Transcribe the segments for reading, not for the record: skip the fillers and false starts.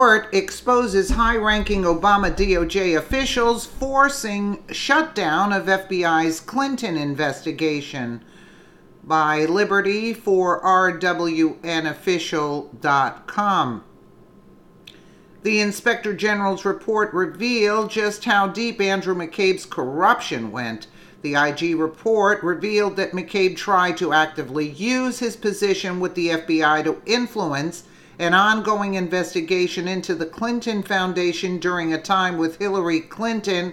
Report exposes high-ranking Obama DOJ officials forcing shutdown of FBI's Clinton investigation by Liberty for RWNofficial.com. The Inspector General's report revealed just how deep Andrew McCabe's corruption went. The IG report revealed that McCabe tried to actively use his position with the FBI to influence an ongoing investigation into the Clinton Foundation during a time when Hillary Clinton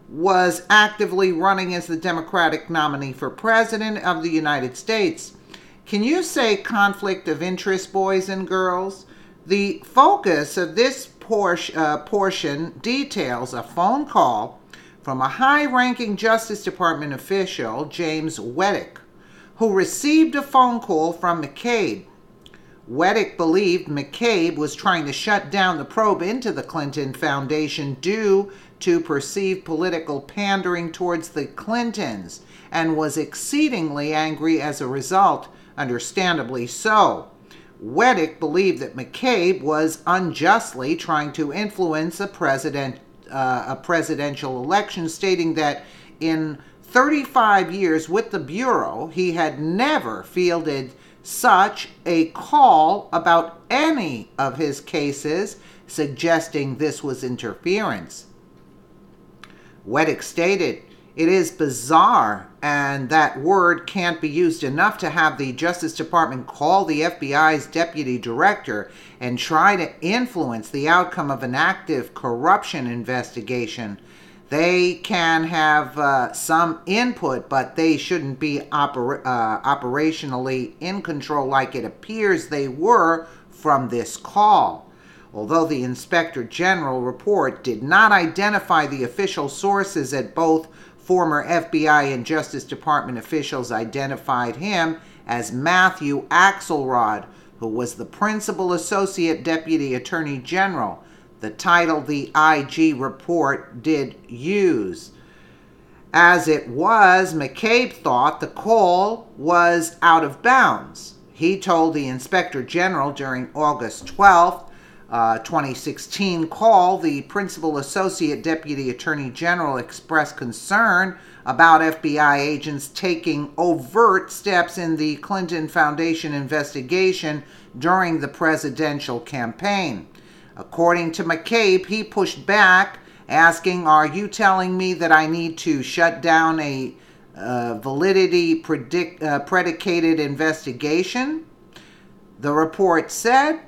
was actively running as the Democratic nominee for President of the United States. Can you say conflict of interest, boys and girls? The focus of this portion details a phone call from a high-ranking Justice Department official, James Wettig, who received a phone call from McCabe. Wettig believed McCabe was trying to shut down the probe into the Clinton Foundation due to perceived political pandering towards the Clintons, and was exceedingly angry as a result, understandably so. Wettig believed that McCabe was unjustly trying to influence a presidential election, stating that in 35 years with the Bureau, he had never fielded such a call about any of his cases, suggesting this was interference. Wettig stated, "It is bizarre, and that word can't be used enough, to have the Justice Department call the FBI's deputy director and try to influence the outcome of an active corruption investigation. They can have some input, but they shouldn't be operationally in control like it appears they were from this call." Although the Inspector General report did not identify the official sources, at both former FBI and Justice Department officials identified him as Matthew Axelrod, who was the Principal Associate Deputy Attorney General, the title the IG report did use. As it was, McCabe thought the call was out of bounds. He told the Inspector General during August 12th, 2016 call, the Principal Associate Deputy Attorney General expressed concern about FBI agents taking overt steps in the Clinton Foundation investigation during the presidential campaign. According to McCabe, he pushed back, asking, "Are you telling me that I need to shut down a validity predicated investigation?" The report said,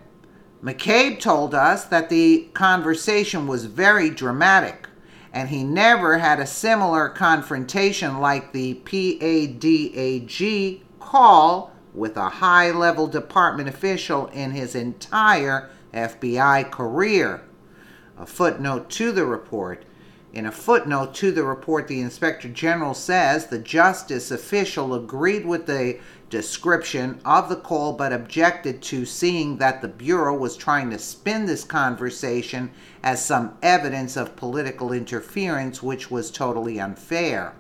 "McCabe told us that the conversation was very dramatic, and he never had a similar confrontation like the PADAG call with a high-level department official in his entire FBI career." A footnote to the report. In a footnote to the report, the Inspector General says the justice official agreed with the description of the call, but objected to seeing that the Bureau was trying to spin this conversation as some evidence of political interference, which was totally unfair.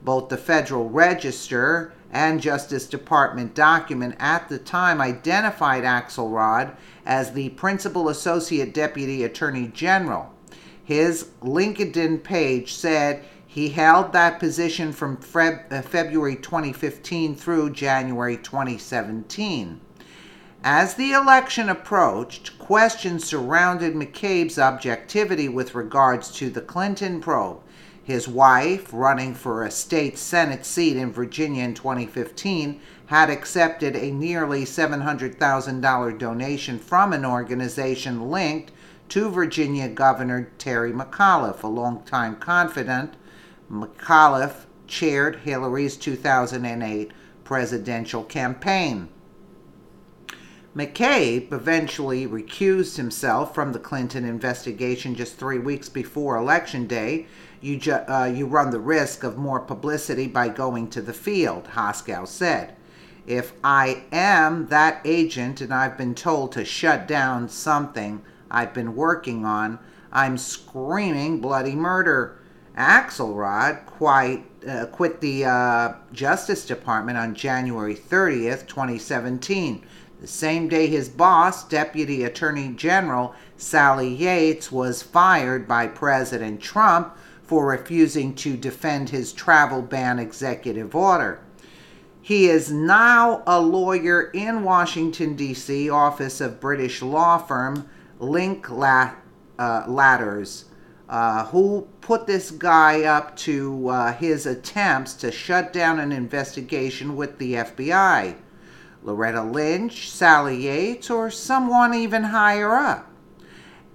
Both the Federal Register and Justice Department document at the time identified Axelrod as the Principal Associate Deputy Attorney General. His LinkedIn page said he held that position from February 2015 through January 2017. As the election approached, questions surrounded McCabe's objectivity with regards to the Clinton probe. His wife, running for a state Senate seat in Virginia in 2015, had accepted a nearly $700,000 donation from an organization linked to Virginia Governor Terry McAuliffe, a longtime confidant. McAuliffe chaired Hillary's 2008 presidential campaign. McCabe eventually recused himself from the Clinton investigation just 3 weeks before Election Day. You run the risk of more publicity by going to the field, Hoskow said. "If I am that agent and I've been told to shut down something I've been working on, I'm screaming bloody murder." Axelrod quit the Justice Department on January 30th, 2017, the same day his boss, Deputy Attorney General Sally Yates was fired by President Trump for refusing to defend his travel ban executive order. He is now a lawyer in Washington, D.C., office of British law firm Linklaters, who put this guy up to his attempts to shut down an investigation with the FBI. Loretta Lynch, Sally Yates, or someone even higher up.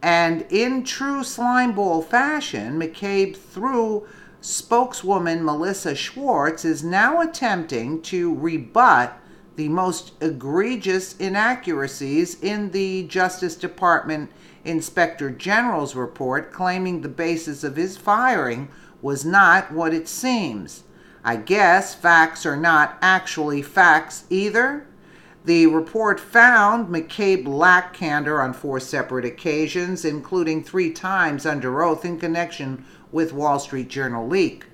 And in true slimeball fashion, McCabe, through spokeswoman Melissa Schwartz, is now attempting to rebut the most egregious inaccuracies in the Justice Department Inspector General's report, claiming the basis of his firing was not what it seems. I guess facts are not actually facts either. The report found McCabe lacked candor on 4 separate occasions, including 3 times under oath in connection with Wall Street Journal leak.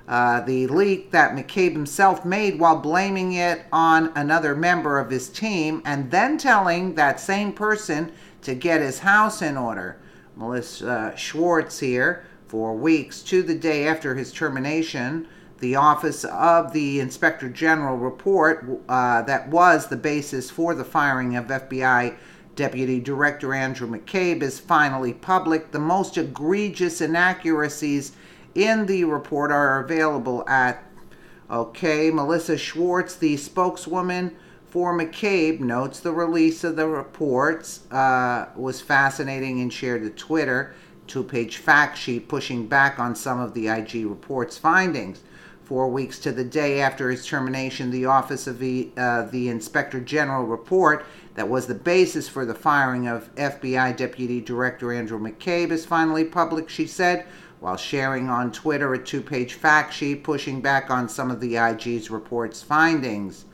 The leak that McCabe himself made while blaming it on another member of his team and then telling that same person to get his house in order. Melissa Schwartz here, for weeks to the day after his termination, the Office of the Inspector General report that was the basis for the firing of FBI Deputy Director Andrew McCabe is finally public. The most egregious inaccuracies in the report are available at, Melissa Schwartz, the spokeswoman for McCabe, notes the release of the reports was fascinating and shared to Twitter. 2-page fact sheet pushing back on some of the IG report's findings. 4 weeks to the day after his termination, the Office of the Inspector General report that was the basis for the firing of FBI Deputy Director Andrew McCabe is finally public, she said, while sharing on Twitter a 2-page fact sheet pushing back on some of the IG's report's findings,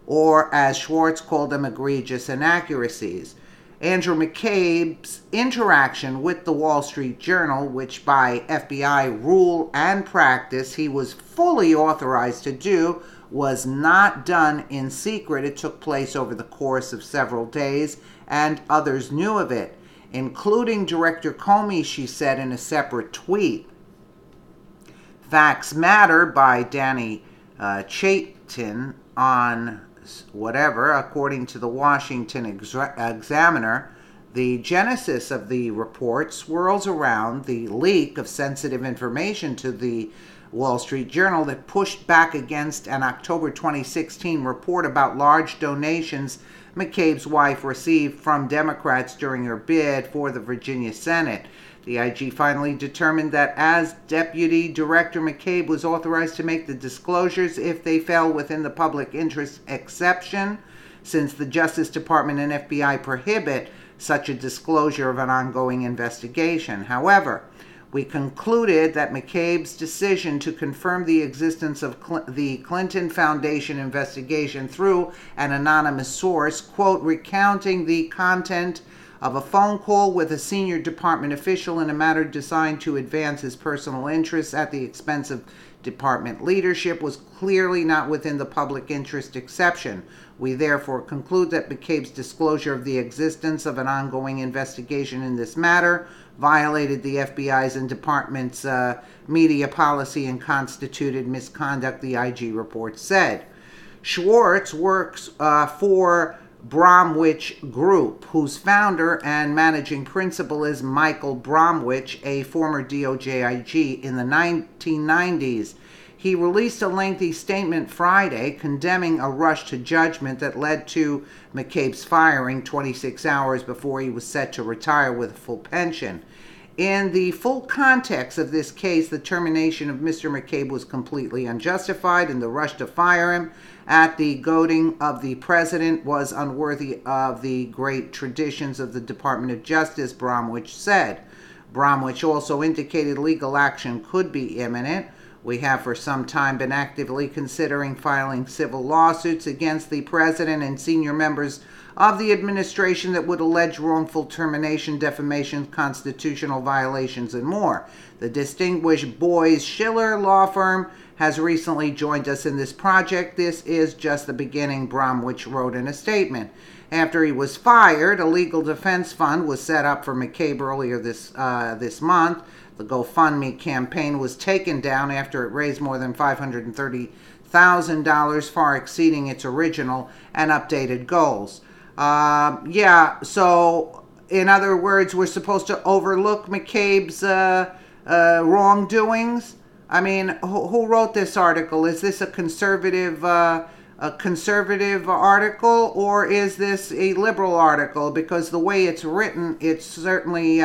or as Schwartz called them, egregious inaccuracies. Andrew McCabe's interaction with the Wall Street Journal, which by FBI rule and practice he was fully authorized to do, was not done in secret. It took place over the course of several days, and others knew of it, including Director Comey, she said in a separate tweet. Facts Matter by Danny Chaitin on whatever, according to the Washington Examiner, the genesis of the report swirls around the leak of sensitive information to the Wall Street Journal that pushed back against an October 2016 report about large donations McCabe's wife received from Democrats during her bid for the Virginia Senate. The IG finally determined that as Deputy Director McCabe was authorized to make the disclosures if they fell within the public interest exception, since the Justice Department and FBI prohibit such a disclosure of an ongoing investigation. However, we concluded that McCabe's decision to confirm the existence of the Clinton Foundation investigation through an anonymous source, quote, recounting the content of a phone call with a senior department official in a matter designed to advance his personal interests at the expense of department leadership, was clearly not within the public interest exception. We therefore conclude that McCabe's disclosure of the existence of an ongoing investigation in this matter violated the FBI's and department's media policy and constituted misconduct, the IG report said. Schwartz works for Bromwich Group, whose founder and managing principal is Michael Bromwich, a former DOJ IG in the 1990s. He released a lengthy statement Friday condemning a rush to judgment that led to McCabe's firing 26 hours before he was set to retire with a full pension. In the full context of this case, the termination of Mr. McCabe was completely unjustified, and the rush to fire him at the goading of the president was unworthy of the great traditions of the Department of Justice, Bromwich said. Bromwich also indicated legal action could be imminent. We have for some time been actively considering filing civil lawsuits against the president and senior members of the administration that would allege wrongful termination, defamation, constitutional violations, and more. The distinguished Boies Schiller law firm has recently joined us in this project. This is just the beginning, Bromwich wrote in a statement. After he was fired, a legal defense fund was set up for McCabe earlier this month. The GoFundMe campaign was taken down after it raised more than $530,000, far exceeding its original and updated goals. So in other words, we're supposed to overlook McCabe's wrongdoings. I mean, who wrote this article? Is this a conservative article, or is this a liberal article? Because the way it's written, it certainly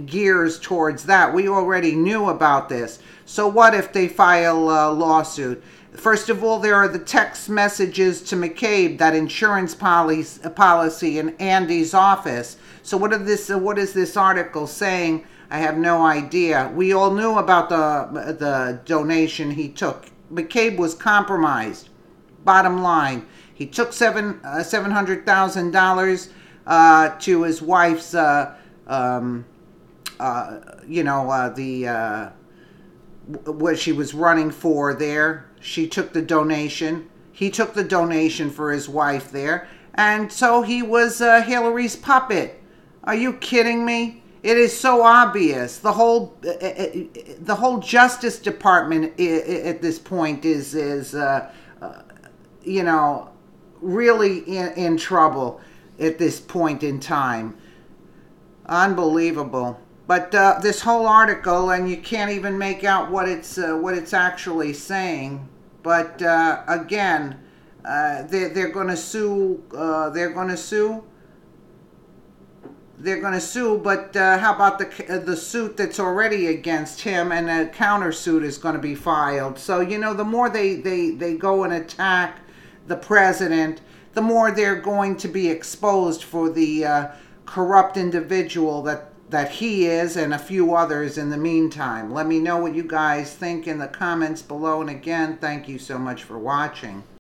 gears towards that. We already knew about this. So what if they file a lawsuit? First of all, there are the text messages to McCabe, that insurance policy in Andy's office. So what is this article saying? I have no idea. We all knew about the donation he took. McCabe was compromised. Bottom line, he took $700,000 to his wife's, what she was running for there. She took the donation. He took the donation for his wife there. And so he was Hillary's puppet. Are you kidding me? It is so obvious. The whole Justice Department at this point is really in trouble at this point in time. Unbelievable. But this whole article, and you can't even make out what it's actually saying. But again, they're going to sue. They're going to sue. But how about the suit that's already against him, and a countersuit is going to be filed? So the more they go and attack the president, the more they're going to be exposed for the corrupt individual that he is, and a few others in the meantime. Let me know what you guys think in the comments below. And again, thank you so much for watching.